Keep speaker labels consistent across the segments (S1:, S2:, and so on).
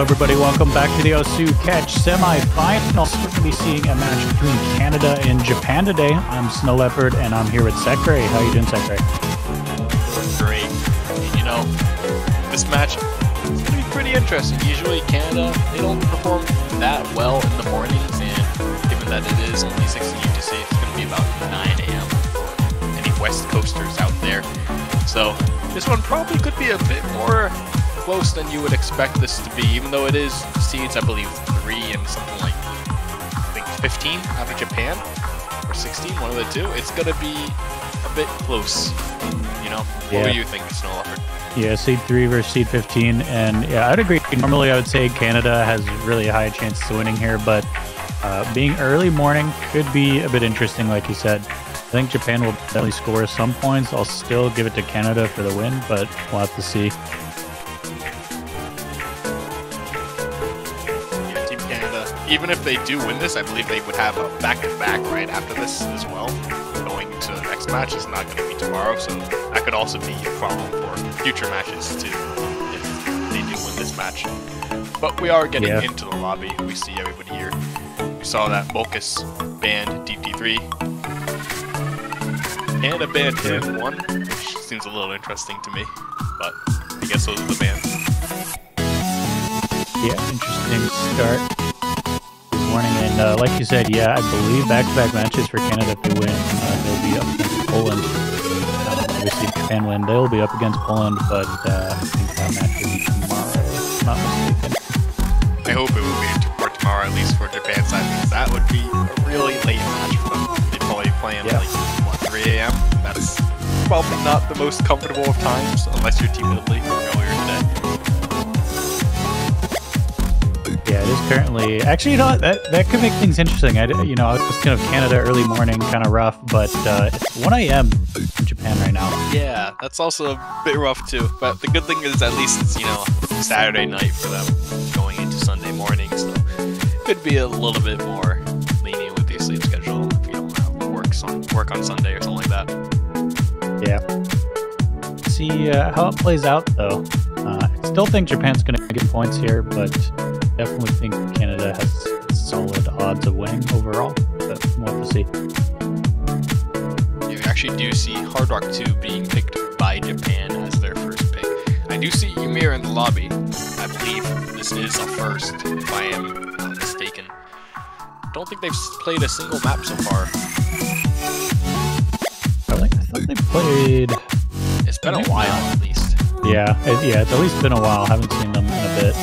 S1: everybody. Welcome back to the Osu Catch semi-finals. We're going to be seeing a match between Canada and Japan today. I'm Snow Leopard, and I'm here with Sekre. How you doing, Sekre?
S2: Great. You know, this match is going to be pretty interesting. Usually Canada, they don't perform that well in the mornings, and given that it is only 6 UTC, it's going to be about 9 a.m. for any West Coasters out there. So this one probably could be a bit more close than you would expect this to be, even though it is seeds, I believe, 3 and something like, I think 15 out of Japan, or 16, one of the two. It's going to be a bit close, you know? What were you thinking, Snow Leopard?
S1: Yeah, seed 3 versus seed 15, and yeah, I'd agree. Normally I would say Canada has really a high chance of winning here, but being early morning could be a bit interesting, like you said. I think Japan will definitely score some points. I'll still give it to Canada for the win, but we'll have to see.
S2: Even if they do win this, I believe they would have a back-to-back right after this as well. Going to the next match is not going to be tomorrow, so that could also be a problem for future matches too, if they do win this match. But we are getting into the lobby. We see everybody here. We saw that Mocus banned DT3. Canada banned 2-1, which seems a little interesting to me, but I guess those are the bans.
S1: Yeah, interesting start. Morning, and like you said, yeah, I believe back-to-back matches for Canada if they win. They'll be up against Poland. Obviously, if Japan win, they'll be up against Poland, but I think that match will be tomorrow, if I'm not mistaken.
S2: I hope it will be tomorrow, at least for Japan's side, because that would be a really late match for them. They'd probably play at like, what, 3 a.m.? That's probably not the most comfortable of times, unless you're Team Italy earlier today.
S1: Yeah, it is currently... Actually, you know what? That could make things interesting. I was thinking of Canada early morning, kind of rough, but it's 1 a.m. in Japan right now.
S2: Yeah, that's also a bit rough too. But the good thing is at least it's, Saturday night for them going into Sunday morning, so could be a little bit more lenient with your sleep schedule if you don't have work on Sunday or something like that.
S1: Yeah. See how it plays out, though. I still think Japan's going to get points here, but definitely think Canada has solid odds of winning overall, but we'll have to see.
S2: You actually do see Hard Rock 2 being picked by Japan as their first pick. I do see Ymir in the lobby. I believe this is a first, if I am not mistaken. Don't think they've played a single map so far.
S1: I thought they played...
S2: It's been a while, at least.
S1: Yeah, it's at least been a while. I haven't seen them in a bit.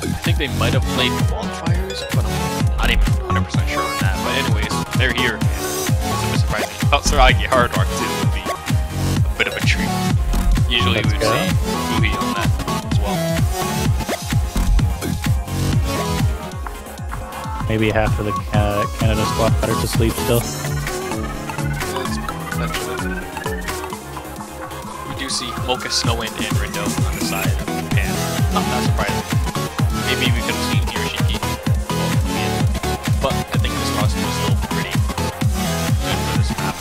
S2: I think they might have played qualifiers, but I'm not even 100% sure on that. But anyways, they're here. It's a bit surprising. I thought Saragi Hard Rock 2 would be a bit of a treat. Usually we would see Fuhi on that as well.
S1: Maybe half of the Canada squad are to sleep still.
S2: We do see Mocha, Snowwind, and Rindo on the side of Japan. Not that surprising. Maybe we could have seen Hiroshiki. But I think this roster is still pretty good for this map.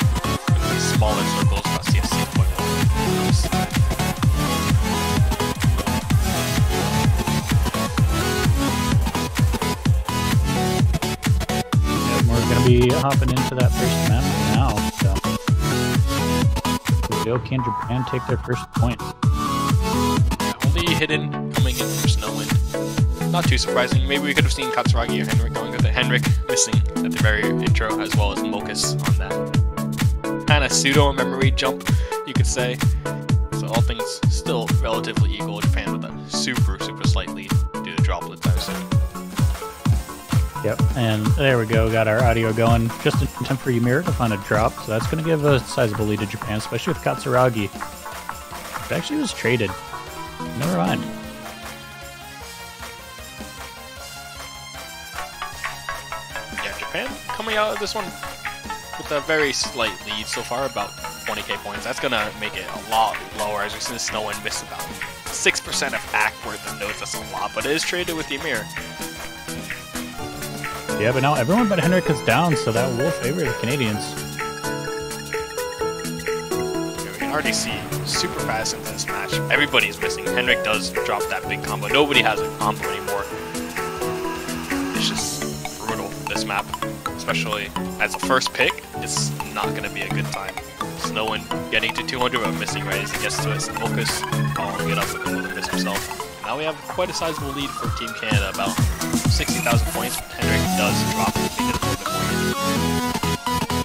S2: With these smaller circles across CSC quite well.
S1: We're going to be hopping into that first map now. So, can Japan take their first point?
S2: Only hidden coming in from Snowwind. Not too surprising. Maybe we could have seen Katsuragi or Henrik going with it. Henrik missing at the very intro, as well as Mocus on that kind of pseudo-memory jump, you could say. So all things still relatively equal. Japan with a super slight lead due to droplets, I assume.
S1: Yep, and there we go. Got our audio going just in time for Ymir to find a drop. So that's going to give a sizable lead to Japan, especially with Katsuragi. It actually was traded. Never mind.
S2: Yeah, Japan coming out of this one with a very slight lead so far, about 20k points. That's going to make it a lot lower, as we see Snowwind miss about 6% of Ackworth and knows that's a lot, but it is traded with Ymir.
S1: Yeah, but now everyone but Henrik is down, so that will favor the Canadians.
S2: already see super fast into this match. Everybody's missing. Henrik does drop that big combo. Nobody has a combo anymore. It's just brutal, this map. Especially as a first pick, it's not going to be a good time. Snowin getting to 200, but missing right as he gets to it. Focus, following it up with another miss himself. Now we have quite a sizable lead for Team Canada, about 60,000 points. Henrik does drop it to make it a little bit more.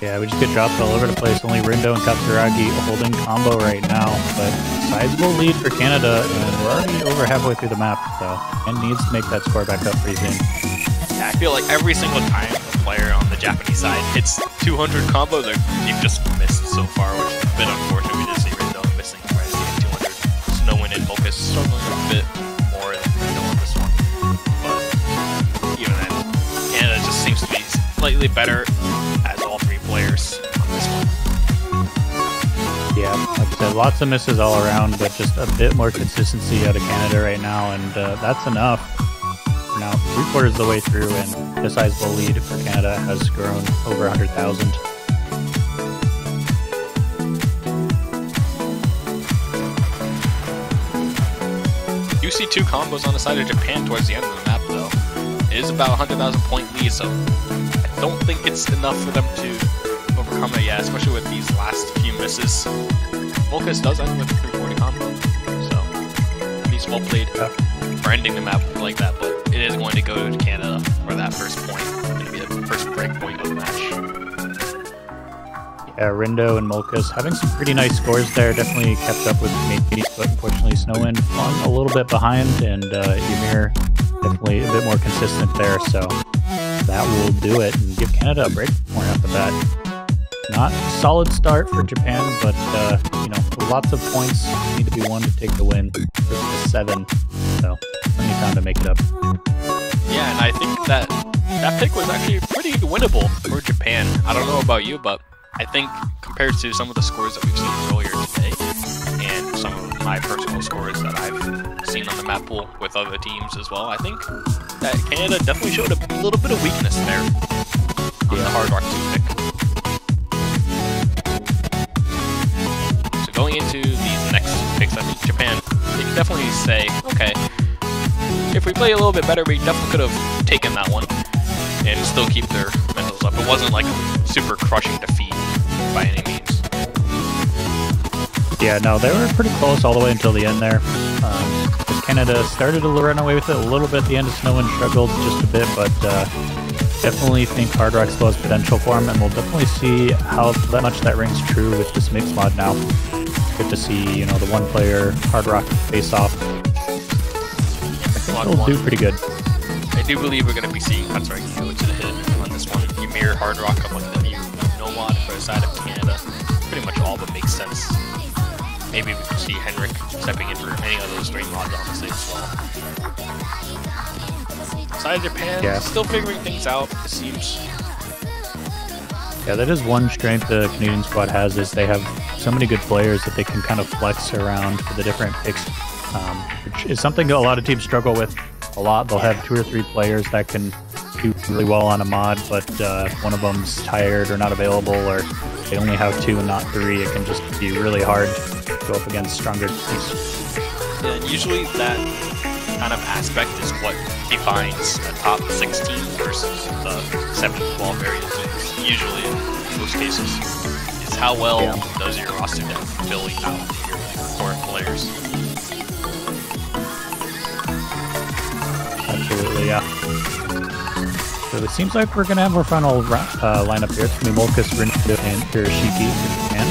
S1: Yeah, we just get dropped all over the place. Only Rindo and Katsuragi holding combo right now, but sizable lead for Canada, and we're already over halfway through the map, so and needs to make that score back up pretty soon.
S2: Yeah, I feel like every single time a player on the Japanese side hits 200 combo, they've just missed so far, which is a bit unfortunate. We did see Rindo missing right at 200. Snowin and Focus struggling a bit more than Rindo on this one, but even then, Canada just seems to be slightly better as all three players on this one.
S1: Yeah, like I said, lots of misses all around, but just a bit more consistency out of Canada right now, and that's enough. We're now 3/4 of the way through, and the sizable lead for Canada has grown over 100,000.
S2: You see two combos on the side of Japan towards the end of the map, though. It is about 100,000 point lead, so I don't think it's enough for them to overcome it yet, especially with these last few misses. Volkus does end with a 340 combo, so at least well played for ending the map like that, but it is going to go to Canada for that first point. It's going to be the first break point of the match.
S1: Yeah, Rindo and Molkus having some pretty nice scores there, definitely kept up with me, but unfortunately Snowin falling a little bit behind, and Ymir definitely a bit more consistent there, so that will do it and give Canada a break point off the bat. Not a solid start for Japan, but you know, lots of points need to be won to take the win. This is 7, so plenty of time to make it up.
S2: Yeah, and I think that pick was actually pretty winnable for Japan. I don't know about you, but I think compared to some of the scores that we've seen earlier today, and some of my personal scores that I've seen on the map pool with other teams as well, I think that Canada definitely showed a little bit of weakness there on the Hard Rock 2 pick. So going into these next picks, I think Japan, they can definitely say, okay, if we play a little bit better, we definitely could have taken that one and still keep their mentals up. It wasn't like a super crushing defeat by any means.
S1: Yeah, no, they were pretty close all the way until the end there. Canada started to run away with it a little bit at the end. Snowin struggled just a bit, but definitely think Hard Rock still has potential for him, and we'll definitely see how much that rings true with this mix mod now. Good to see, you know, the one-player Hard Rock face-off. It'll do pretty good.
S2: I do believe we're going to be seeing Katsuragi go to the hit on this one. Ymir, Hard Rock, up on the new Nomad for the side of Canada. Pretty much all but makes sense. Maybe we can see Henrik stepping in for any of those three mods, honestly, as well. Side of Japan, still figuring things out, it seems.
S1: Yeah, that is one strength the Canadian squad has, is they have so many good players that they can kind of flex around for the different picks, which is something that a lot of teams struggle with a lot. They'll have 2 or 3 players that can do really well on a mod, but one of them's tired or not available, or they only have 2 and not 3. It can just be really hard to go up against stronger teams.
S2: Yeah, and usually that kind of aspect is what defines a top 16 versus the 7-12 variants. Usually, in most cases, is how well does your roster depth fill out your core players.
S1: Absolutely, yeah. So it seems like we're going to have our final lineup here. It's going to be Molkus, Rindo, and Hiroshiki for Japan.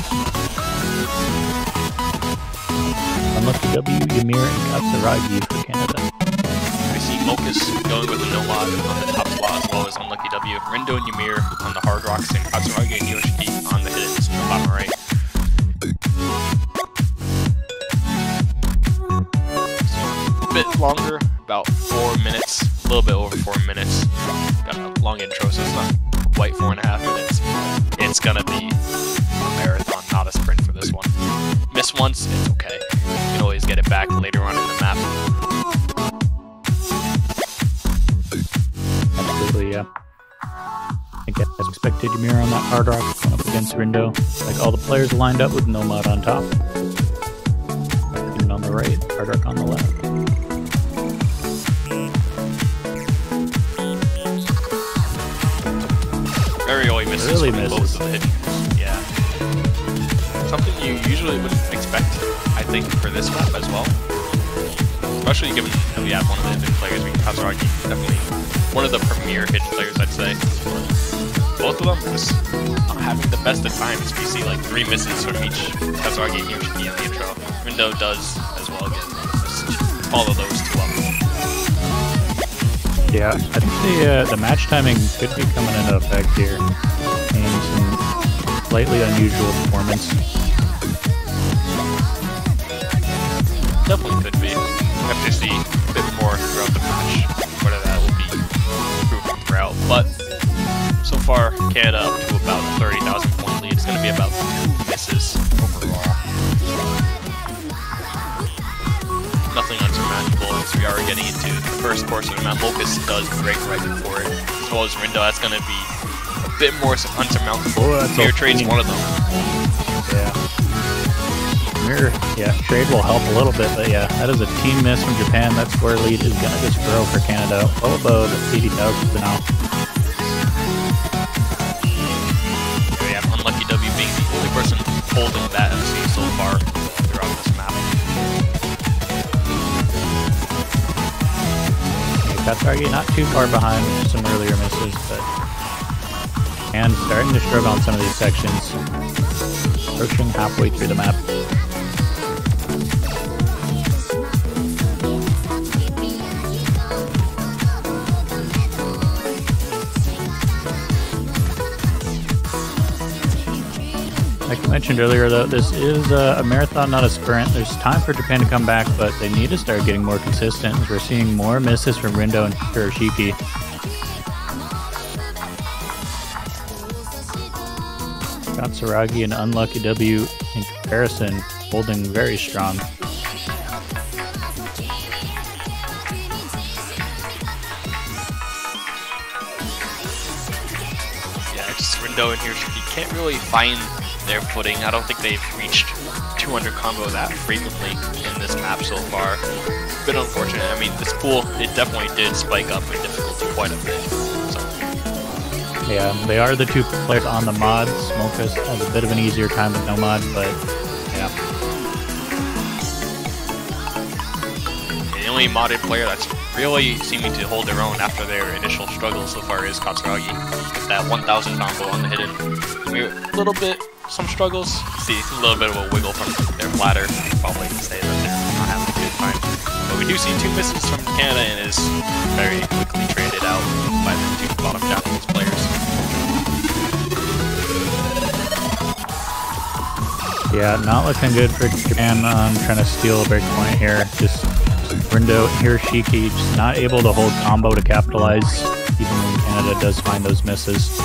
S1: Unlucky W, Ymir, and Katsuragi for Canada.
S2: We see Molkus going with the Nomad on the top spot, as well as Unlucky W. Rindo and Ymir on the Hard Rocks, and Katsuragi and Hiroshiki on the hits on the bottom right. So, a bit longer, about 4 minutes, a little bit over 4 minutes. Got a long intro, so it's not quite 4.5 minutes. It's gonna be a marathon, not a sprint for this one. Miss once, it's okay. You can always get it back later on in the map.
S1: Absolutely, yeah. I think as expected, Ymir on that Hard Rock going up against against Rindo. Like all the players lined up with Nomad on top. And on the right, Hardark on the left.
S2: Very early misses
S1: Early
S2: from
S1: misses.
S2: both of the hitting. Yeah. Something you usually wouldn't expect, I think, for this map as well. Especially given that we have one of the hidden players. Kazuragi, definitely one of the premier hidden players, I'd say. Both of them just not having the best of times. We see like 3 misses from each Kazuragi and Yoshiki on the intro. Rindo does as well again. Just follow those two up.
S1: Yeah, I think the match timing could be coming into effect here. And some slightly unusual performance.
S2: Definitely could be. Have to see a bit more throughout the match, whether that will be proven throughout. But so far, Canada up to about 30,000 point lead. It's going to be about 2 misses overall. Nothing unsurmountable as we are getting into the first portion of the map. Mocus does break right before it, as well as Rindo. That's going to be a bit more unsurmountable. Mirror Trade's one of them.
S1: Yeah. Mirror, yeah, trade will help a little bit, but yeah, that is a team miss from Japan. That score lead is going to just grow for Canada. Well above 80,000 now.
S2: We have Unlucky W being the only person holding that MC so far throughout this map.
S1: Kazuragi not too far behind with some earlier misses, but and starting to struggle on some of these sections. Approaching halfway through the map. Like I mentioned earlier, though, this is a marathon, not a sprint. There's time for Japan to come back, but they need to start getting more consistent. As we're seeing more misses from Rindo and Hiroshiki. Kazuragi and Unlucky W in comparison, holding very strong.
S2: Yeah, just Rindo and Hiroshiki can't really find their footing. I don't think they've reached 200 combo that frequently in this map so far. It's been unfortunate. I mean, this pool, it definitely did spike up in difficulty quite a bit. So.
S1: Yeah, they are the 2 players on the mods. Mocus has a bit of an easier time with no mod, but yeah.
S2: The only modded player that's really seeming to hold their own after their initial struggle so far is Kazuragi. With that 1000 combo on the hidden. We're a little bit, some struggles. See a little bit of a wiggle from their ladder. Probably to say that they're not having a good time. But we do see 2 misses from Canada and is very quickly traded out by the 2 bottom Japanese players.
S1: Yeah, not looking good for Japan on trying to steal a breakpoint here. Just Rindo and Hiroshiki just not able to hold combo to capitalize, even when Canada does find those misses.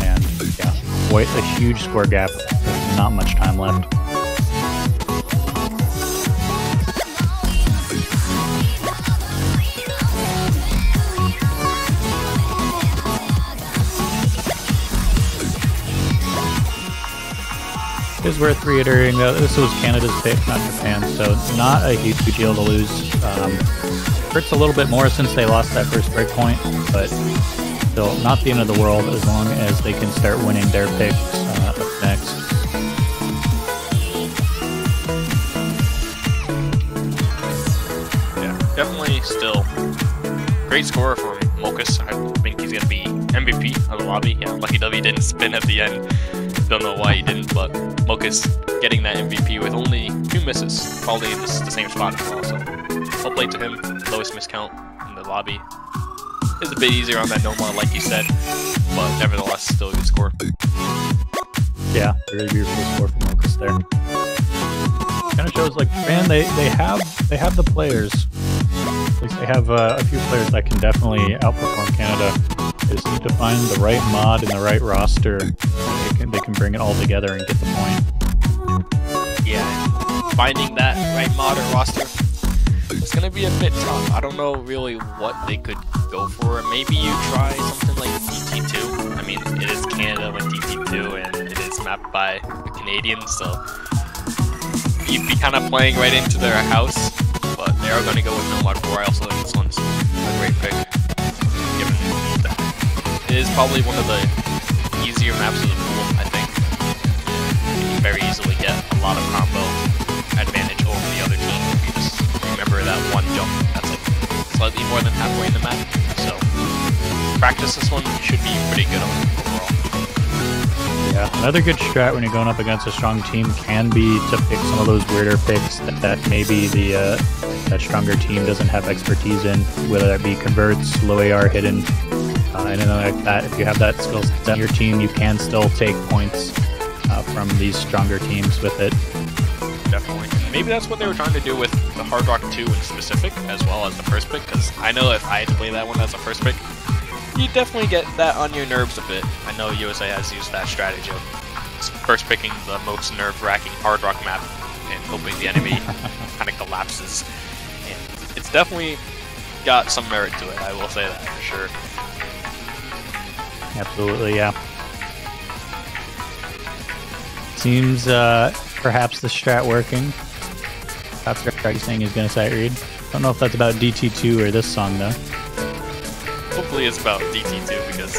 S1: And yeah, quite a huge score gap with not much time left. It is worth reiterating though, this was Canada's pick, not Japan, so not a huge deal to lose. Hurts a little bit more since they lost that first breakpoint, but still not the end of the world as long as they can start winning their picks up next.
S2: Yeah, definitely still great score from Mocus. I think he's going to be MVP of the lobby. Yeah, Lucky W didn't spin at the end. Don't know why he didn't, but Mocus getting that MVP with only 2 misses. Probably in the same spot as well, so well played to him. Lowest miss count in the lobby. It's a bit easier on that Nomad, like you said, but nevertheless, still a good score.
S1: Yeah, very beautiful score from Mocus there. Kind of shows like, man, they have the players. At least they have a few players that can definitely outperform Canada. They just need to find the right mod and the right roster. They can bring it all together and get the point.
S2: Yeah, finding that right mod or roster, it's going to be a bit tough. I don't know really what they could go for. Maybe you try something like DP2. I mean, it is Canada with DP2, and map by the Canadians, so you'd be kind of playing right into their house, but they are going to go with Nomad 4. I also think this one's a great pick, given that it is probably one of the easier maps of the pool, I think. You can very easily get a lot of combo advantage over the other team if you just remember that one jump that's like slightly more than halfway in the map. So practice this one, should be pretty good on overall.
S1: Yeah, another good strat when you're going up against a strong team can be to pick some of those weirder picks that maybe that stronger team doesn't have expertise in, whether that be converts, low AR hidden, anything like that. If you have that skill set on your team, you can still take points from these stronger teams with it.
S2: Definitely. Maybe that's what they were trying to do with the Hard Rock 2 in specific, as well as the first pick, because I know if I had to play that one as a first pick, you definitely get that on your nerves a bit. I know USA has used that strategy of first picking the most nerve-wracking Hard Rock map and hoping the enemy kind of collapses. And it's definitely got some merit to it, I will say that for sure.
S1: Absolutely, yeah. Seems perhaps the strat working. Top strat saying he's going to sight read. Don't know if that's about DT2 or this song though.
S2: Hopefully it's about DT2 because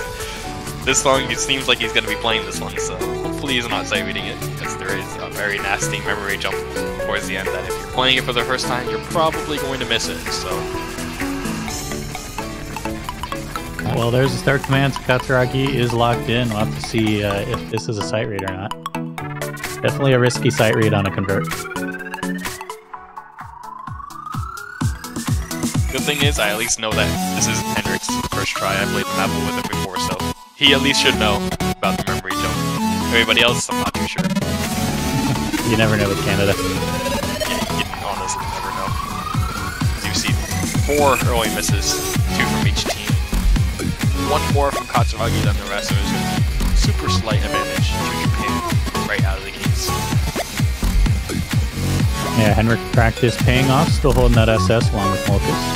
S2: this song, it seems like he's going to be playing this one, so hopefully he's not sight reading it, because there is a very nasty memory jump towards the end that if you're playing it for the first time, you're probably going to miss it, so.
S1: Well, there's the start command, so Katsuragi is locked in. We'll have to see if this is a sight read or not. Definitely a risky sight read on a convert.
S2: Good thing is, I at least know that this is Hendrik's first try. I played the map with him before, so he at least should know about the memory jump. Everybody else, I'm not too sure.
S1: You never know with Canada.
S2: Yeah, you honestly never know. You see 4 early misses, 2 from each team. 1 more from Katsuragi than the rest, so there's a super slight advantage to Japan right out of the gates.
S1: Yeah, Henrik practice paying off, still holding that SS along with Molkus.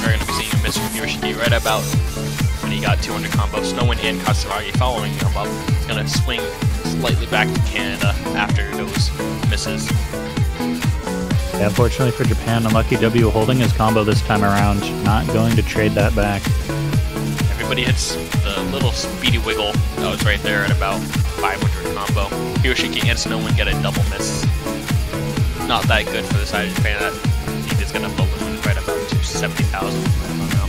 S2: We're going to be seeing a miss from Yoshiki right about when he got 200 combo. Snowin and Katsuragi following him up. He's going to swing slightly back to Canada after those misses.
S1: Yeah, unfortunately for Japan, Unlucky W holding his combo this time around, not going to trade that back.
S2: Everybody hits the little speedy wiggle that was right there at about 500 combo. Yoshiki and Snowin get a double miss. Not that good for the side of Japan. That lead is going to balloon right about to 70,000 right now.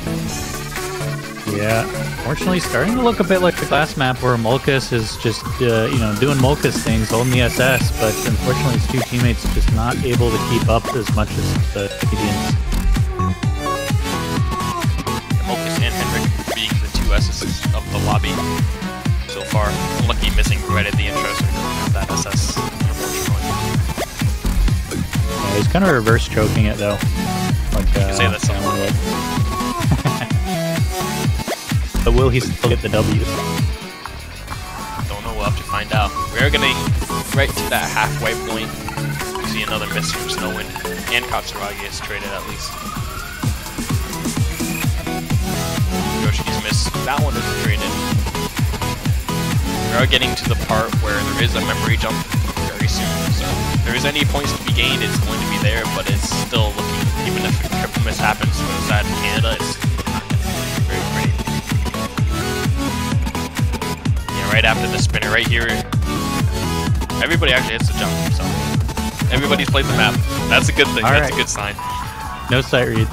S1: Yeah, unfortunately starting to look a bit like the last map where Molkus is just, doing Molkus things, holding the SS, but unfortunately his 2 teammates just not able to keep up as much as the Canadians.
S2: Molkus and Hendrik being the 2 S's of the lobby so far. Unlucky missing right at the intro, so he doesn't have that SS, unfortunately.
S1: Yeah, he's kind of reverse choking it though. Like,
S2: you can say that's something.
S1: But will he still get the W?
S2: Don't know, we'll have to find out. We're getting right to that halfway point. We see another miss from Snowin, and Katsuragi is traded at least. Yoshiki's miss, that one isn't traded. We are getting to the part where there is a memory jump very soon, so if there is any points to be gained, it's going to be there, but it's still looking, even if a triple miss happens for the side of Canada, it's not going to be very pretty. Right after the spinner right here, everybody actually hits the jump, so everybody's played the map. That's a good thing. That's a good sign.
S1: No sight reads.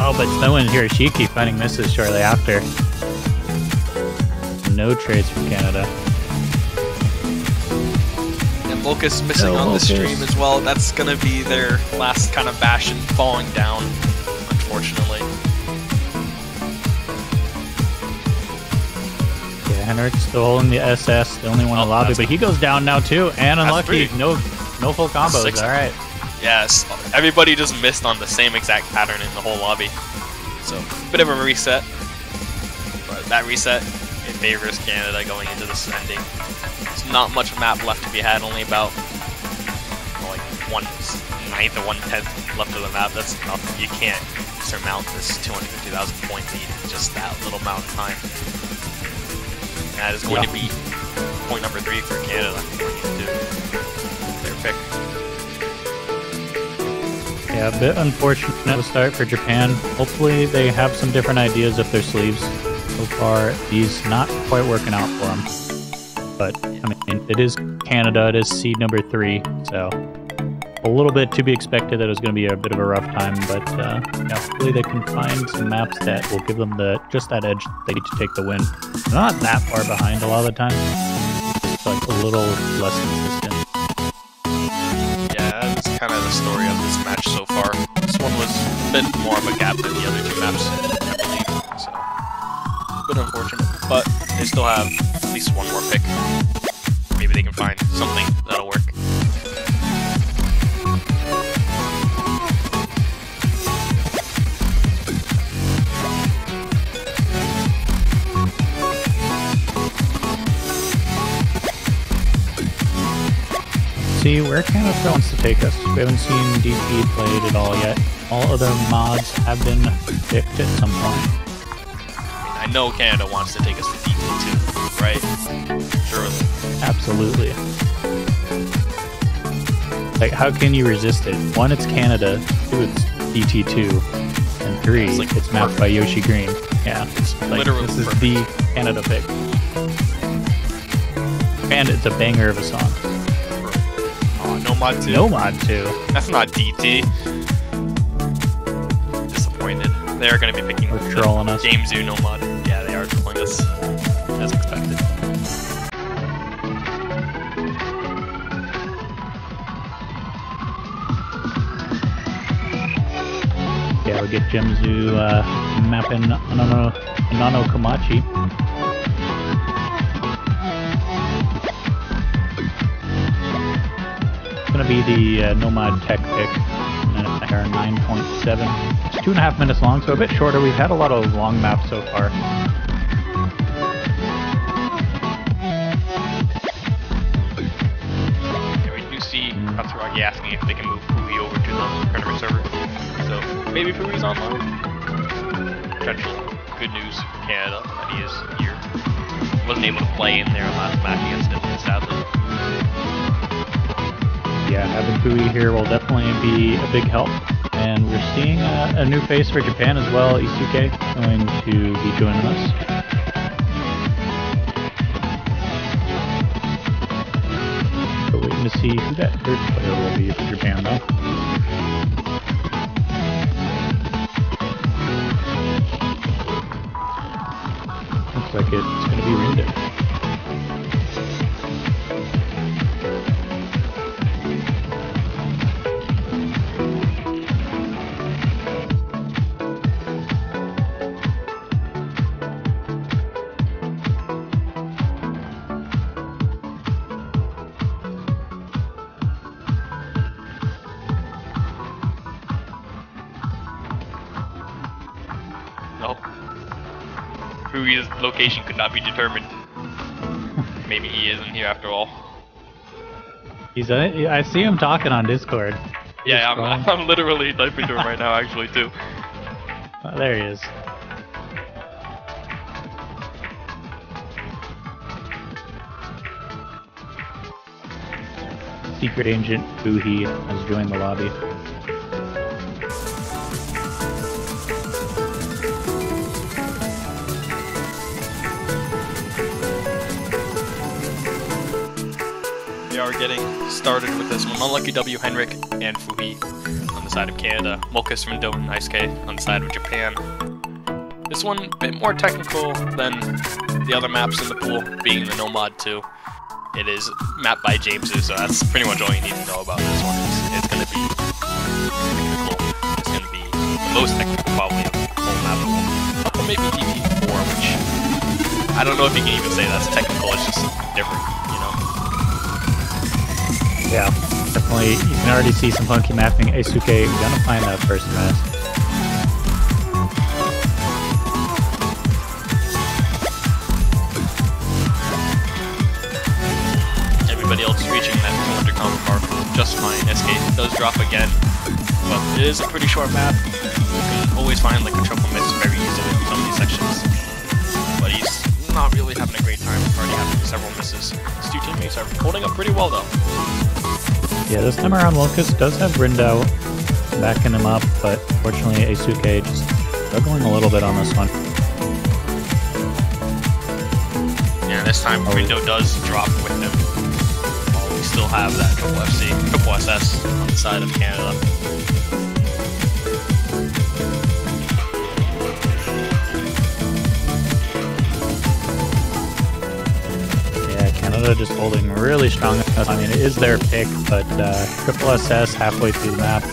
S1: Oh, but Snowin and Hiroshiki finding misses shortly after. No trades from Canada.
S2: And Molkus missing on the stream as well. That's going to be their last kind of bastion falling down, unfortunately.
S1: Henrik still holding the SS, the only one in the lobby, but he goes down now too, and Unlucky, no full combos, alright.
S2: Yes, everybody just missed on the same exact pattern in the whole lobby. So, bit of a reset, but that reset, it favors Canada going into this ending. not much map left to be had. Only about like 1/9 or 1/10 left of the map. That's nothing. You can't surmount this 250,000 point lead in just that little amount of time. And that is going to be point number 3 for Canada. Going into their pick.
S1: Yeah, a bit unfortunate start for Japan. Hopefully they have some different ideas up their sleeves. So far, he's not quite working out for them. But, I mean, it is Canada, it is seed number 3, so a little bit to be expected that it was going to be a bit of a rough time, but yeah, hopefully they can find some maps that will give them just that edge they need to take the win. They're not that far behind a lot of the time, just like a little less consistent.
S2: Yeah, that's kind of the story of this match so far. This one was a bit more of a gap than the other 2 maps, I believe, so a bit unfortunate, but they still have at least one more pick. Maybe they can find something that'll work.
S1: See where Canada wants to take us. We haven't seen DP played at all yet. All other mods have been picked at some point.
S2: I know Canada wants to take us to DT2, right? Surely.
S1: Absolutely. Like, how can you resist it? 1, it's Canada. 2, it's DT2. And 3, it's mapped by Yoshi Green. Yeah, it's like,
S2: literally
S1: this is the Canada pick. And it's a banger of a song.
S2: Nomad 2.
S1: Nomad 2.
S2: That's not DT. Disappointed. They're going to be picking
S1: trolling us.
S2: Game Zoo Nomad. Yeah, they are trolling us. As expected.
S1: Yeah, we get Gemzu mapping Nano Komachi. Going to be the Nomad Tech pick. They're 9.7. It's 2.5 minutes long, so a bit shorter. We've had a lot of long maps so far.
S2: Yeah, we do see Katsuragi asking if they can move Fui over to the tournament server. So maybe Fui's online. Potential good news for Canada that he is here. Wasn't able to play in their last match against him, sadly.
S1: Yeah, having Fui here will definitely be a big help. And we're seeing a new face for Japan as well. Isuke going to be joining us. But waiting to see who that third player will be for Japan though. Looks like it's going to be Rinder.
S2: Nope. Fui's location could not be determined. Maybe he isn't here after all.
S1: I see him talking on Discord.
S2: Yeah, I'm literally typing to him right now, actually, too.
S1: Oh, there he is. Secret Agent Fuhi has joined the lobby.
S2: We are getting started with this one. Unlucky W, Henrik, and Fui on the side of Canada. Mokus from Doten Daisuke on the side of Japan. This one a bit more technical than the other maps in the pool, being the Nomad 2. It is mapped by Jamesu, so that's pretty much all you need to know about this one. It's going to be technical. It's going to be the most technical probably of the whole map. Or maybe DP4, which I don't know if you can even say that's technical. It's just different, you know.
S1: Yeah, definitely. You can already see some funky mapping. Isuke gonna find that first mess.
S2: everybody else reaching that 200 combo mark just fine. SK does drop again, but it is a pretty short map. You can always find like a triple miss very easily in some of these sections. But he's not really having a great time, already having several misses. His two teammates are holding up pretty well though.
S1: Yeah, this time around Locust does have Rindo backing him up, but fortunately Asuke just struggling a little bit on this one.
S2: Yeah, this time Rindo does drop with him. We still have that triple SS on the side of Canada.
S1: Yeah, Canada just holding really strong. I mean, it is their pick, but triple SS halfway through the map.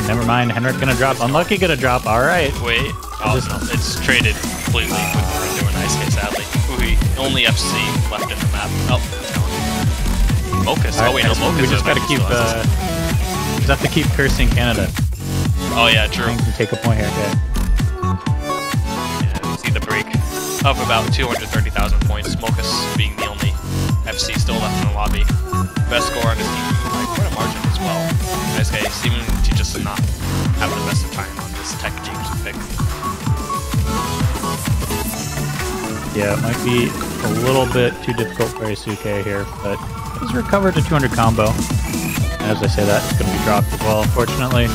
S1: Never mind, Henrik gonna drop. Unlucky gonna drop. All right.
S2: Wait. Oh, no, it's traded completely with Rindo and Ice, sadly. Only FC left in the map. Oh, no. Mocus.
S1: Right,
S2: Oh, wait, no, Mocus.
S1: We just gotta keep, just have to keep cursing Canada.
S2: Oh, yeah, true.
S1: I can take a point here,
S2: Yeah, we see the break of about 230,000 points. Mocus being the only FC still left in the lobby. Best score on his team by quite a margin as well. This guy seeming to just not have the best of time on this tech team's pick.
S1: Yeah, it might be a little bit too difficult for Asuke here, but he's recovered to 200 combo. As I say that, it's going to be dropped as well, unfortunately.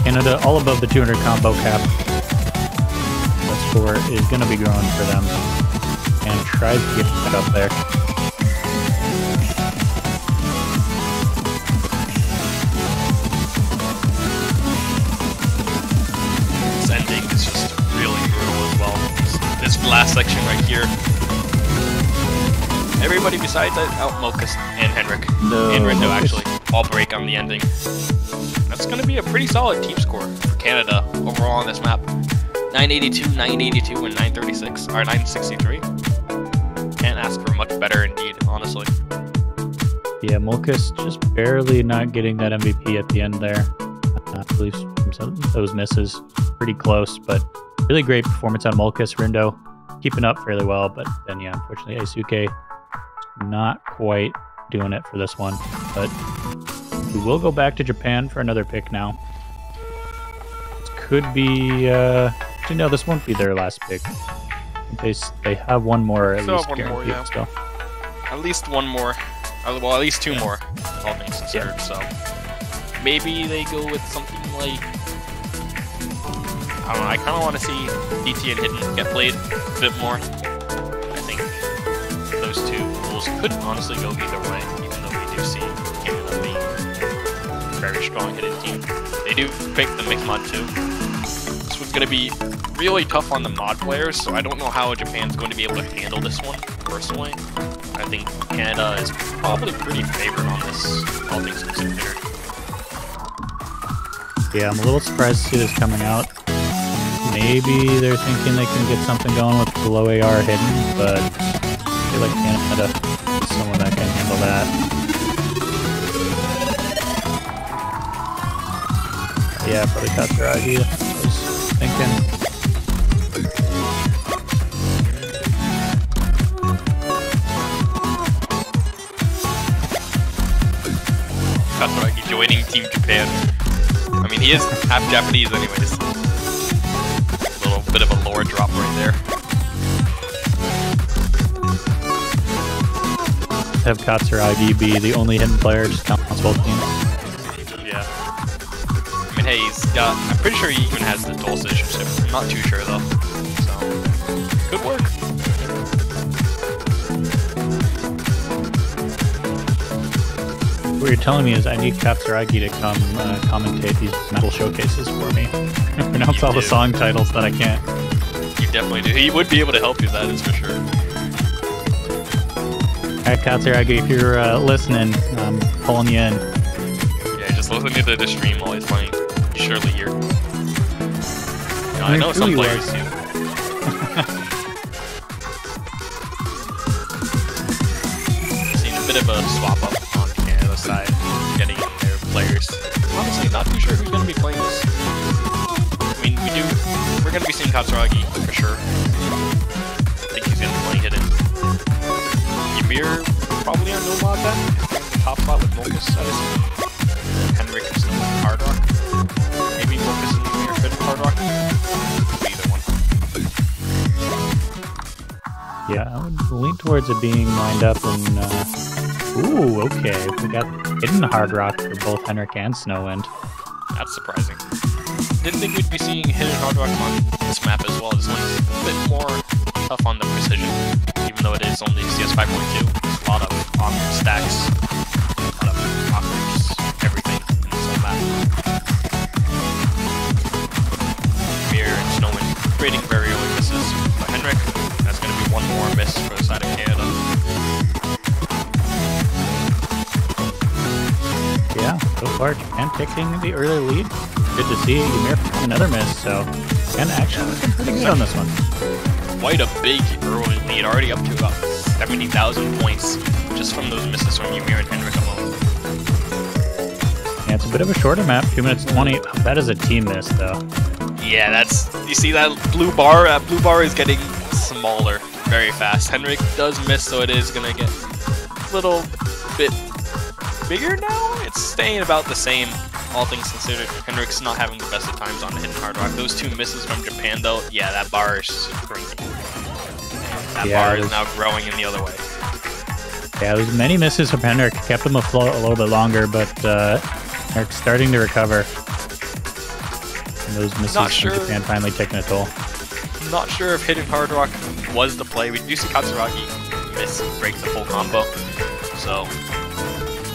S1: Canada all above the 200 combo cap. The score is going to be growing for them. And tries to get it up there.
S2: This ending is just really brutal as well. This last section right here. Everybody besides Mocus and Henrik, and Rindo actually, all break on the ending. That's going to be a pretty solid team score for Canada overall on this map. 982, 982, and 936, or 963. Can't ask for much better indeed, honestly.
S1: Yeah, Mocus just barely not getting that MVP at the end there. I believe from some of those misses. Pretty close, but really great performance on Mocus. Rindo keeping up fairly well, but then yeah, unfortunately Asuke not quite doing it for this one. But we will go back to Japan for another pick now. This could be actually no, this won't be their last pick. They have one more at least guaranteed still.
S2: At least one more. Well, at least two more, all things considered. So maybe they go with something like, I don't know, I kind of want to see DT and Hidden get played a bit more. I think those two pools could honestly go either way, even though we do see Canada being a very strong Hidden team. They do pick the mixed mod too. This one's going to be really tough on the mod players, so I don't know how Japan's going to be able to handle this one, personally. I think Canada is probably pretty favored on this, all things considered.
S1: Yeah, I'm a little surprised to see this coming out. Maybe they're thinking they can get something going with the low AR Hidden, but I feel like Canada is someone that can handle that. Yeah, probably Katsuragi, that's what I was thinking.
S2: Katsuragi joining Team Japan. I mean, he is half Japanese anyways. A little bit of a lore drop right there.
S1: Have Katsuragi be the only hidden player, just count on both teams.
S2: Yeah. I mean, hey, he's got, I'm pretty sure he even has the dual citizenship. I'm not too sure though. So, good work.
S1: What you're telling me is I need Katsuragi to come commentate these metal showcases for me. Pronounce all the song titles that I can't.
S2: You definitely do. He would be able to help you, that is for sure.
S1: Alright, Katsuragi, if you're listening, I'm pulling you in.
S2: Yeah, just listening to the stream while he's playing. Surely here. You know, I know some players do. Seen a bit of a swap up on Canada's side, getting in their players. Honestly, not too sure who's going to be playing this. I mean, we're going to be seeing Katsuragi for sure. I think he's going to be playing Hidden. Ymir probably are no mod then. If they're in the top slot with Molkus, I assume. Henrik is still in Hard Rock. Maybe Molkus and Ymir fit in Hard Rock. Either one.
S1: Yeah, I would lean towards it being lined up in. Ooh, okay. We got hidden Hard Rock for both Henrik and Snowwind.
S2: That's surprising. Didn't think we'd be seeing hidden Hard Rock on this map as well. This one's a bit more tough on the precision, even though it is only CS 5.2. There's a lot of awkward stacks, a lot of awkward everything in this whole map. Ymir and Snowwind creating very early misses. But Henrik, that's going to be one more miss for the side of Canada.
S1: Yeah, so far Japan taking the early lead. Good to see Ymir for another miss, so Japan actually looking pretty good on this one.
S2: Quite a big early lead, already up to about 70,000 points just from those misses from Ymir and Henrik alone.
S1: Yeah, it's a bit of a shorter map, 2 minutes 20. That is a team miss, though.
S2: Yeah, that's, you see that blue bar? That blue bar is getting smaller very fast. Henrik does miss, so it is going to get a little bit bigger now. It's staying about the same, all things considered. Henrik's not having the best of times on the hidden Hard Rock. Those two misses from Japan, though, yeah, that bar is shrinking. That bar is now growing in the other way.
S1: Yeah, there's many misses from Henrik. Kept him afloat a little bit longer, but Henrik's starting to recover. And those misses from Japan finally taking a toll.
S2: Not sure if hidden Hard Rock was the play. We do see Katsuragi break the full combo, so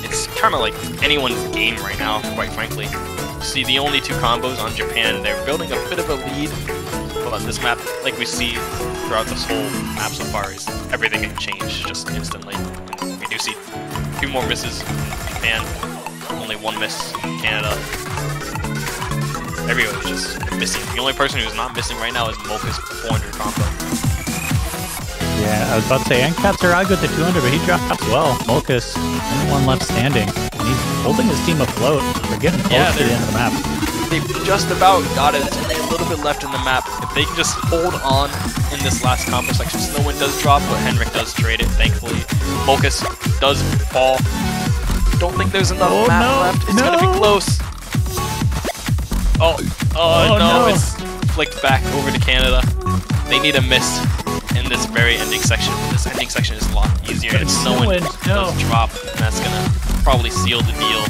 S2: it's kind of like anyone's game right now, quite frankly. See, the only two combos on Japan, they're building a bit of a lead, but this map, like we see throughout this whole map so far, is everything can change just instantly. And we do see a few more misses in Japan, only one miss in Canada. Everyone's just missing. The only person who's not missing right now is Molkus 400 combo.
S1: Yeah, I was about to say, and Katsuragi with the 200, but he dropped as well. Molkus, only one left standing. And he's holding his team afloat. They're getting close to the end of the map.
S2: They've just about got it. There's only a little bit left in the map. If they can just hold on in this last combo section, Snowwind does drop, but Henrik does trade it, thankfully. Molkus does fall. Don't think there's enough map left. It's gonna be close. Oh no, it's flicked back over to Canada. They need a miss in this very ending section. This ending section is a lot easier, and Snowwind does drop, and that's gonna probably seal the deal.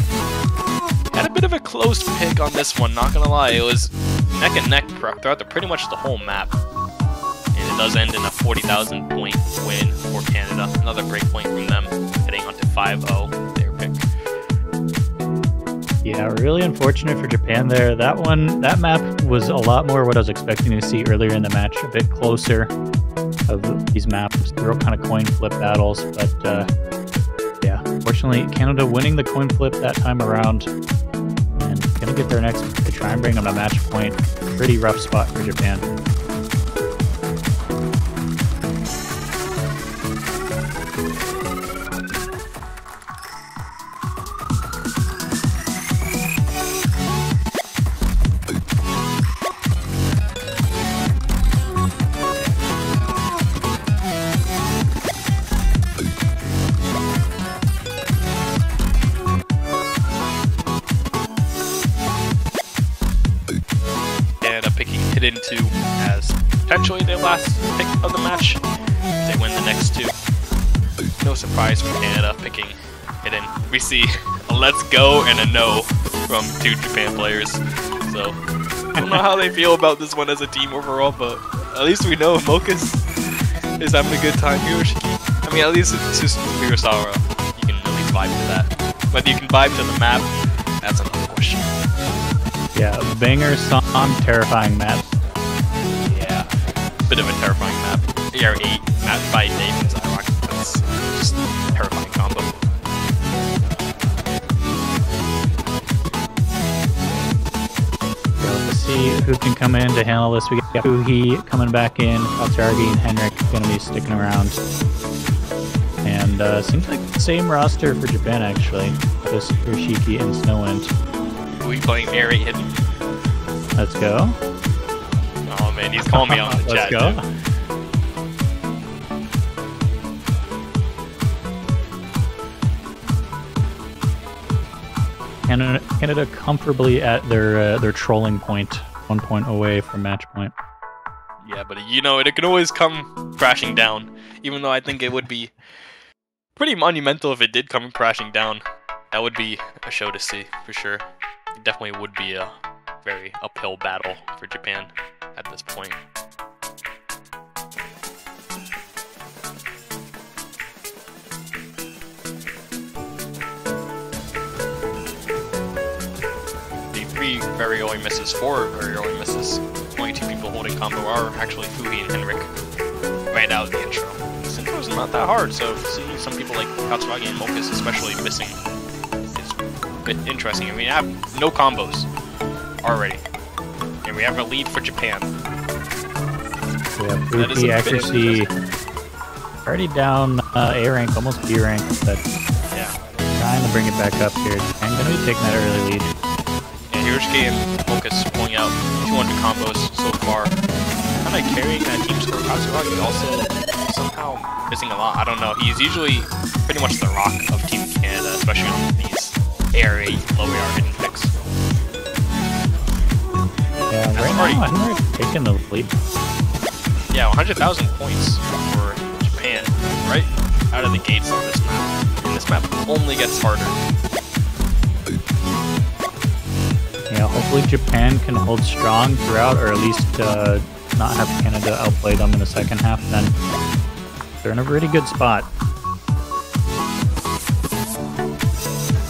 S2: Had a bit of a close pick on this one, not gonna lie. It was neck and neck throughout pretty much the whole map. And it does end in a 40,000 point win for Canada. Another break point from them, heading on to 5-0, their pick.
S1: Yeah, really unfortunate for Japan there. That map was a lot more what I was expecting to see earlier in the match, a bit closer of these maps, real kind of coin flip battles, but yeah, fortunately Canada winning the coin flip that time around and gonna get their next to try and bring them a match point. Pretty rough spot for Japan.
S2: Into as potentially their last pick of the match. They win the next two. No surprise for Canada picking Hidden. We see a let's go and a no from two Japan players. So I don't know how they feel about this one as a team overall, but at least we know Molkus is having a good time. Hiroshiki, I mean, at least it's just Kurosawa. You can at least vibe to that. Whether you can vibe to the map, that's another question.
S1: Yeah, banger song, terrifying map.
S2: Yeah, bit of a terrifying map. AR8 map by Dave and Zyrock. That's just a terrifying combo.
S1: So let's see who can come in to handle this. We got Fuhi coming back in, Katsuragi and Henrik going to be sticking around. And seems like the same roster for Japan actually. Just Hiroshiki and Snowwind.
S2: We playing AR8 Hidden.
S1: Let's go.
S2: Oh man, he's calling me on the chat.
S1: Let's go. Canada comfortably at their trolling point, 1 point away from match point.
S2: Yeah, but you know, it can always come crashing down. Even though I think it would be pretty monumental if it did come crashing down. That would be a show to see, for sure. It definitely would be a very uphill battle for Japan at this point. The 3 very early misses, 4 very early misses, only 2 people holding combo are actually Fuhi and Henrik right out of the intro. This intro is not that hard, so seeing some people like Katsuragi and Mokus especially missing is a bit interesting. I mean, I have no combos already, and we have a lead for Japan.
S1: Yeah, Fuhi accuracy already down A rank, almost B rank, but
S2: Yeah.
S1: trying to bring it back up here. I'm going to be taking that early lead.
S2: And Hiroshige and Mokus pulling out 200 combos so far. Kind of carrying that team score. Katsuragi also somehow missing a lot. I don't know. He's usually pretty much the rock of Team Canada, especially on these AR8, low AR hidden picks.
S1: Yeah, right now Henrik taking the lead.
S2: Yeah, 100,000 points for Japan, right out of the gates on this map. And this map only gets harder.
S1: Yeah, hopefully Japan can hold strong throughout, or at least not have Canada outplay them in the second half. Then they're in a really good spot.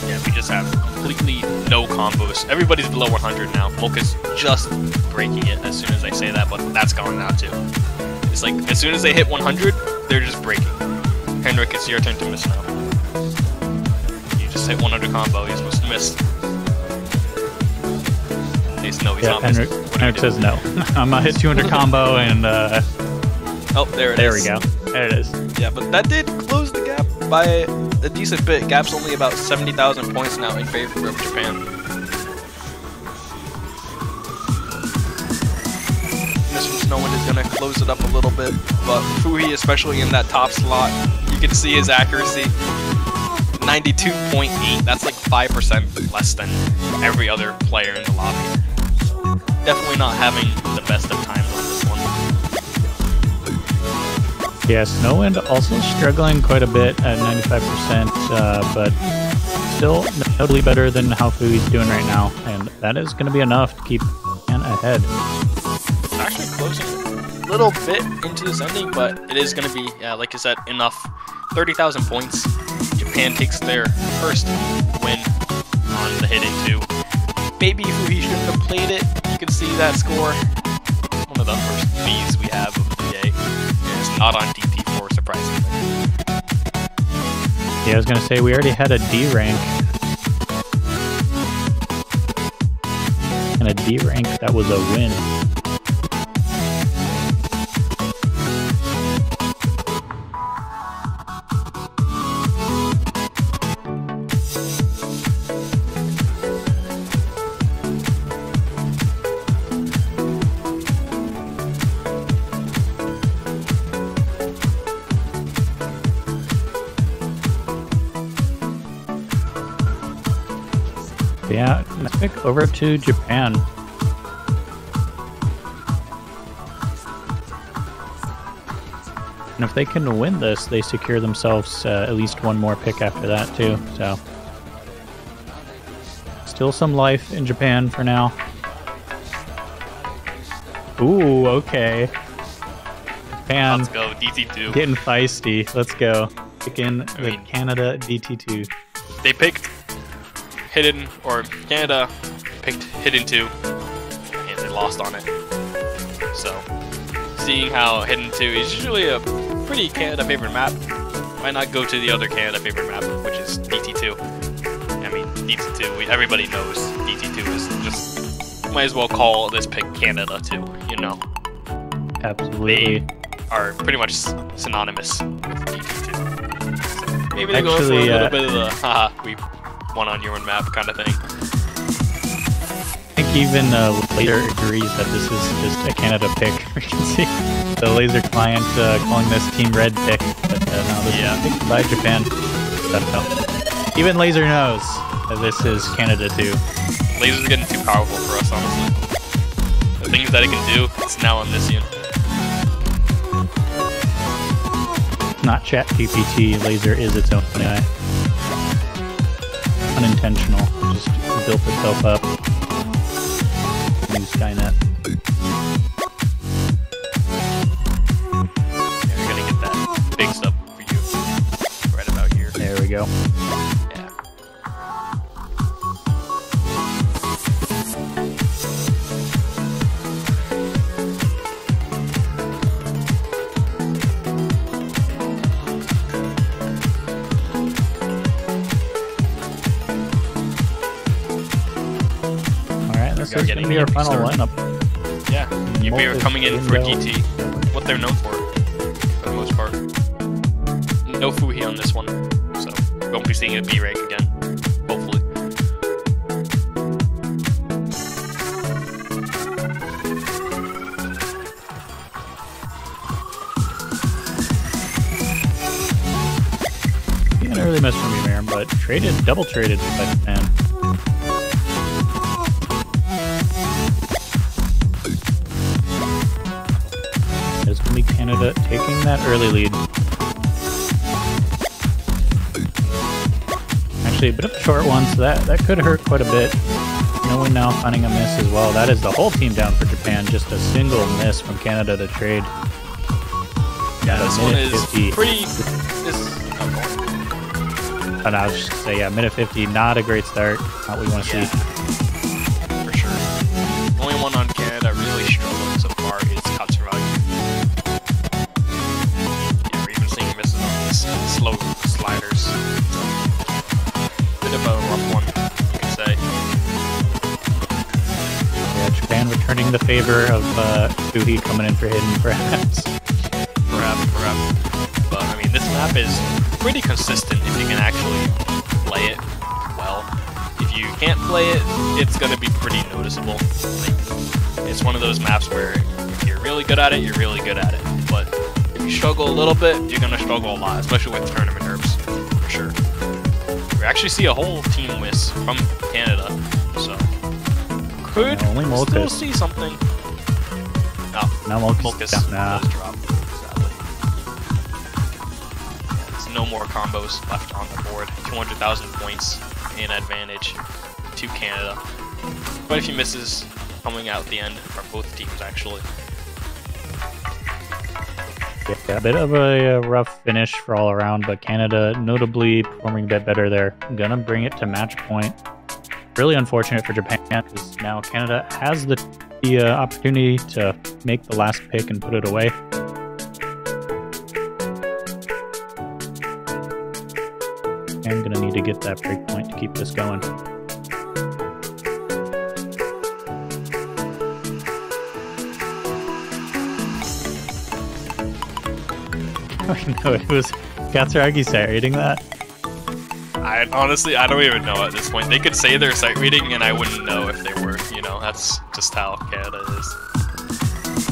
S2: Yeah, we just have completely no combos. Everybody's below 100 now. Mokus just breaking it as soon as I say that, but that's gone now too. It's like, as soon as they hit 100, they're just breaking. Henrik, it's your turn to miss now. You just hit 100 combo, you're supposed to miss. No, he's
S1: yeah,
S2: not
S1: Henrik, Henrik says no. I'm gonna hit 200 combo and
S2: oh, there it is.
S1: There we go. There it is.
S2: Yeah, but that did close the gap by a decent bit. Gap's only about 70,000 points now in favor of Japan. This one, Snow Wind is gonna close it up a little bit, but Fuhi, especially in that top slot, you can see his accuracy. 92.8, that's like 5% less than every other player in the lobby. Definitely not having the best of times on this one.
S1: Yeah, Snowwind also struggling quite a bit at 95%, but still notably better than how Fuhi's doing right now, and that is going to be enough to keep Japan ahead.
S2: It's actually closing a little bit into this ending, but it is going to be, like I said, enough. 30,000 points. Japan takes their first win on the hidden 2. Maybe Fuhi shouldn't have played it. You can see that score. One of the first Bs we have of the day. And it's not on DP4, surprisingly.
S1: Yeah, I was going to say, we already had a D rank. And a D rank, that was a win. Yeah, let's pick over to Japan. And if they can win this, they secure themselves at least one more pick after that too. So, still some life in Japan for now. Ooh, okay. Japan.
S2: Let's go, DT2.
S1: Getting feisty. Let's go. Picking the Canada DT2.
S2: They picked Hidden, or Canada picked Hidden 2, and they lost on it. So, seeing how Hidden 2 is usually a pretty Canada favorite map, why not go to the other Canada favorite map, which is DT2? I mean, DT2, everybody knows DT2 is just, might as well call this pick Canada 2, you know?
S1: Absolutely.
S2: They are pretty much synonymous with DT2. So maybe they go for a little bit of the, haha, we won on your own map kind of thing.
S1: I think even Laser agrees that this is just a Canada pick. We can see the Laser client calling this Team Red pick, but no, this is picked by Japan. So, even Laser knows. This is Canada too.
S2: Laser's getting too powerful for us, honestly. The things that it can do, it's now omniscient.
S1: Not chat GPT, Laser is its own AI. Unintentional, just built itself up. New Skynet.
S2: Yeah, you're gonna get that big sub for you right about here.
S1: There we go.
S2: Yeah.
S1: This is going to be our final lineup.
S2: Yeah, we are coming in for GT, what they're known for the most part. No Fuhi on this one, so won't be seeing a B rank again, hopefully.
S1: An early miss from you, Aaron, but double traded by Japan. It's going to be Canada taking that early lead. Actually, a bit of a short one, so that could hurt quite a bit. No one now finding a miss as well. That is the whole team down for Japan. Just a single miss from Canada to trade.
S2: Yeah, this one is
S1: 50.
S2: Pretty...
S1: And I was just say, yeah, minute 50, not a great start. Not what we want to see.
S2: For sure. Only one on Canada really struggling so far is Katsuragi. Yeah, we're even seeing misses on these slow sliders. Bit of a rough one, you could say.
S1: Yeah, Japan returning the favor of Fuhi coming in for hidden, perhaps.
S2: Perhaps. But, I mean, this map is pretty consistent if you can actually play it well. If you can't play it, it's going to be pretty noticeable. Like, it's one of those maps where if you're really good at it, you're really good at it. But if you struggle a little bit, you're going to struggle a lot, especially with tournament herbs, for sure. We actually see a whole team miss from Canada, so could still see something. No, Molkus does drop. No more combos left on the board. 200,000 points in advantage to Canada. Quite a few misses coming out at the end from both teams, actually.
S1: Yeah, a bit of a rough finish for all around, but Canada notably performing a bit better there. Gonna bring it to match point. Really unfortunate for Japan, because now Canada has the opportunity to make the last pick and put it away. I'm gonna need to get that break point to keep this going. Oh no, it was Katsuragi sight reading that.
S2: Honestly, I don't even know at this point. They could say their sight reading and I wouldn't know if they were, you know, that's just how Canada is.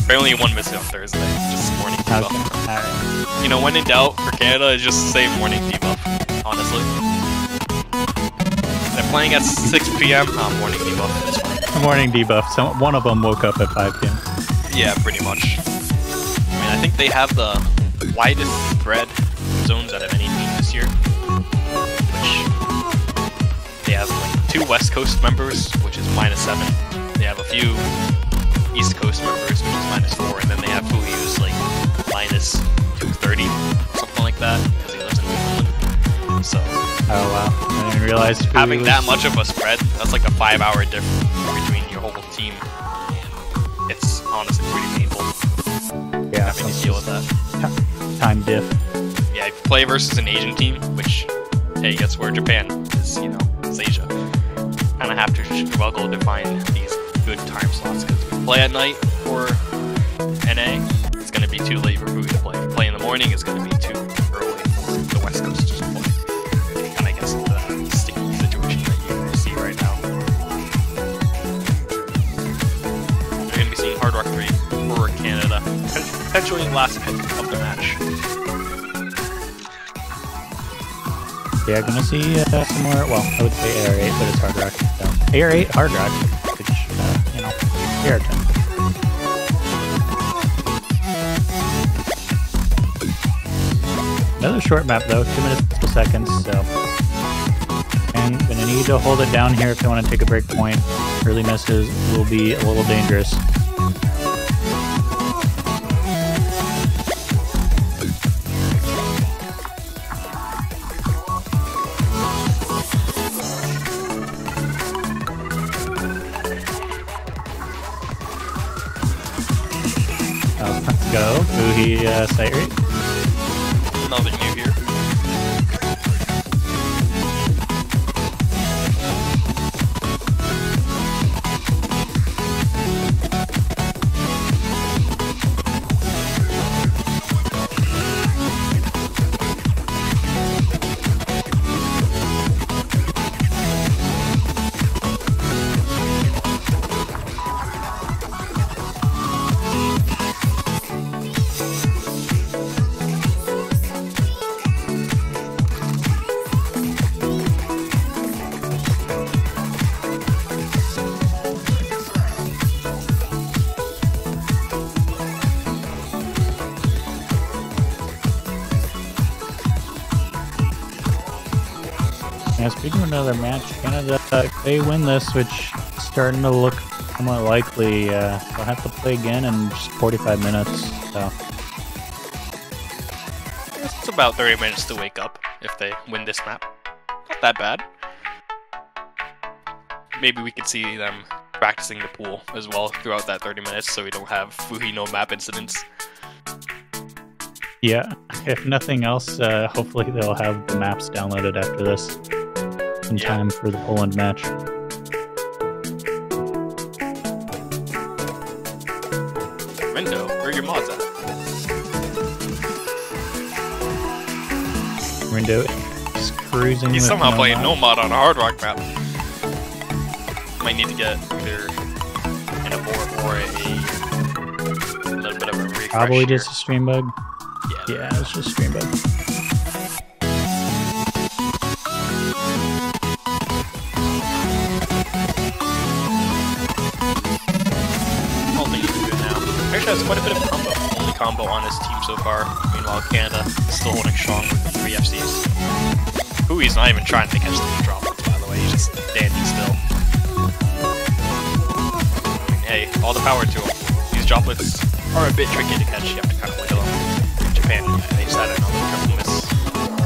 S2: Apparently one missed on Thursday, just morning debuff.
S1: Okay. Right.
S2: You know, when in doubt for Canada, just say morning debuff. Honestly. They're playing at 6 p.m. Morning debuff.
S1: Morning debuff. So one of them woke up at 5 p.m.
S2: Yeah, pretty much. I mean, I think they have the widest spread zones out of any team this year. Which they have like 2 West Coast members, which is -7. They have a few East Coast members, which is -4, and then they have Fuhi, who's like -230, something like that, because he lives in Newfoundland. So.
S1: Oh wow! I didn't realize
S2: having that much of a spread. That's like a 5-hour difference between your whole team. It's honestly pretty painful.
S1: Yeah,
S2: having to deal with that.
S1: Time diff.
S2: Yeah, if you play versus an Asian team, which, hey, that's where Japan is. You know, it's Asia. Kind of have to struggle to find these good time slots, because if you play at night for NA, it's going to be too late for Fuhi to play. If you play in the morning, it's going to be too early for the West Coast to play. It kind of gets into that sticky situation that you see right now. You're going to be seeing Hard Rock 3 for Canada, potentially last pick of the match.
S1: Yeah, gonna see some more. Well, I would say AR8, but it's Hard Rock. So AR8, Hard Rock, which you know, AR10. Another short map though, 2 minutes per second. So, and gonna need to hold it down here if they want to take a break point. Early misses will be a little dangerous. Let's go. Fuhi site rate.
S2: Nothing new here.
S1: Yeah, speaking of another match, Canada, if they win this, which is starting to look somewhat likely, they'll have to play again in just 45 minutes. So
S2: It's about 30 minutes to wake up if they win this map. Not that bad. Maybe we could see them practicing the pool as well throughout that 30 minutes so we don't have Fuhi no map incidents.
S1: yeah, if nothing else, hopefully they'll have the maps downloaded after this in time for the Poland match.
S2: Rindo, where are your mods at?
S1: Rindo is cruising.
S2: He's
S1: with
S2: somehow
S1: no
S2: playing
S1: mod.
S2: no mod on a Hard Rock map. Might need to get either an abort or a little bit of a refresh.
S1: Probably
S2: here.
S1: just a stream bug.
S2: Yeah.
S1: Yeah, it's just a stream bug.
S2: All they need to do now. Actually has quite a bit of combo. Only combo on his team so far. Meanwhile, Canada is still holding strong with the 3 FCs. Fuhi's not even trying to catch the droplets, by the way. He's just standing still. Hey, all the power to him. These droplets are a bit tricky to catch. You have to kind of wiggle them. Japan, they just had another triple miss.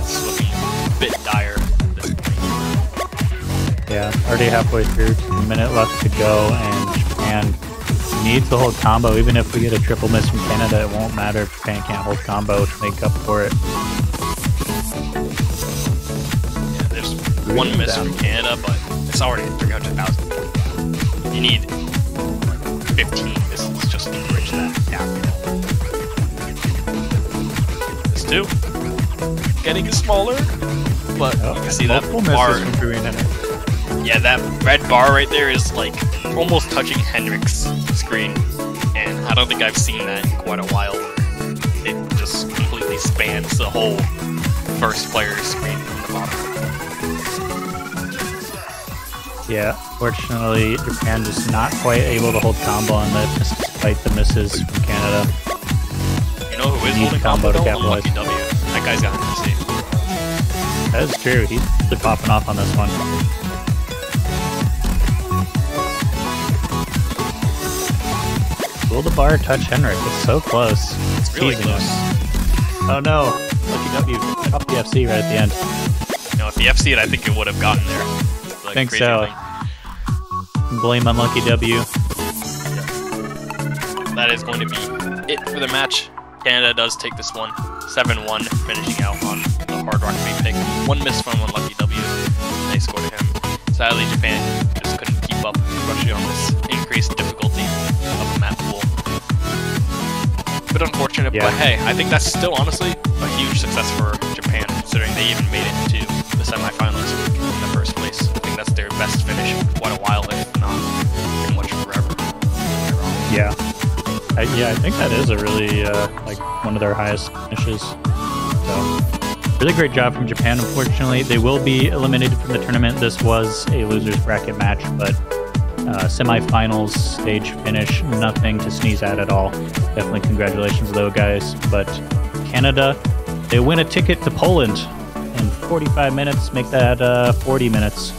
S2: It's looking a bit dire at this point.
S1: Yeah, already halfway through, a minute left to go, and Japan needs to hold combo. Even if we get a triple miss from Canada, it won't matter if Japan can't hold combo to make up for it.
S2: Yeah, there's one miss from Canada, but it's already at 300,000. You need 15 misses just to bridge that gap. This too. Getting smaller, but you can see that
S1: multiple
S2: bar.
S1: misses from Fuhi and Henrik.
S2: Yeah, that red bar right there is like almost touching Henrik's screen, and I don't think I've seen that in quite a while where it just completely spans the whole first player's screen from the bottom.
S1: Yeah, fortunately, Japan just not quite able to hold combo on that despite the misses from Canada.
S2: You know who is
S1: Need
S2: holding
S1: combo
S2: combo
S1: to
S2: though?
S1: capitalize.
S2: Unlucky W. That guy's got MC.
S1: That is true, he's really popping off on this one. Will the bar touch Henrik? It's so close.
S2: It's really
S1: teasing
S2: close.
S1: us. Oh no, Lucky W up the FC right at the end.
S2: You know, if the FC I think it would have gotten there. Like,
S1: Think
S2: crazy
S1: so.
S2: thing.
S1: Blame Unlucky W.
S2: That is going to be it for the match. Canada does take this one, 7-1, finishing out on the Hard Rock free pick. One miss from Unlucky W. Nice score to him. Sadly, Japan just couldn't keep up, especially on this increased difficulty of a map pool. Bit unfortunate,
S1: Yeah.
S2: but hey, I think that's still honestly a huge success for Japan, considering they even made it to the semifinals in the first place. I think that's their best finish in quite a while, if not pretty much forever.
S1: Yeah. I think that is a really, like, one of their highest finishes. So, really great job from Japan. Unfortunately, they will be eliminated from the tournament. This was a loser's bracket match, but semifinals stage finish, nothing to sneeze at all. Definitely congratulations to those guys. But Canada, they win a ticket to Poland in 45 minutes, make that 40 minutes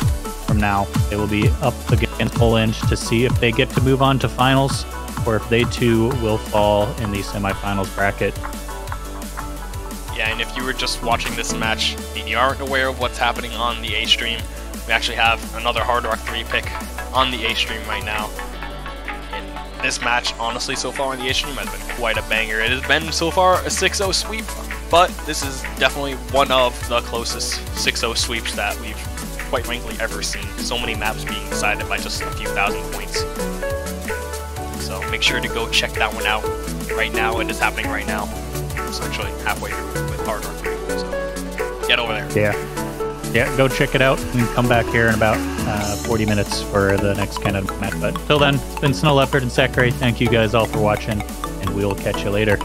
S1: from now. They will be up against Poland to see if they get to move on to finals or if they too will fall in the semifinals bracket.
S2: Yeah, and if you were just watching this match and you aren't aware of what's happening on the A stream, we actually have another Hard Rock 3 pick on the A stream right now. And this match, honestly, so far on the A stream has been quite a banger. It has been so far a 6-0 sweep, but this is definitely one of the closest 6-0 sweeps that we've quite frankly ever seen. So many maps being decided by just a few thousand points. So make sure to go check that one out right now. It is happening right now. It's actually halfway through with Hard Rock 3, so get over there.
S1: Yeah, go check it out and come back here in about 40 minutes for the next Canada match. But till then, it's been Snow Leopard and Sakurai. Thank you guys all for watching, and we'll catch you later.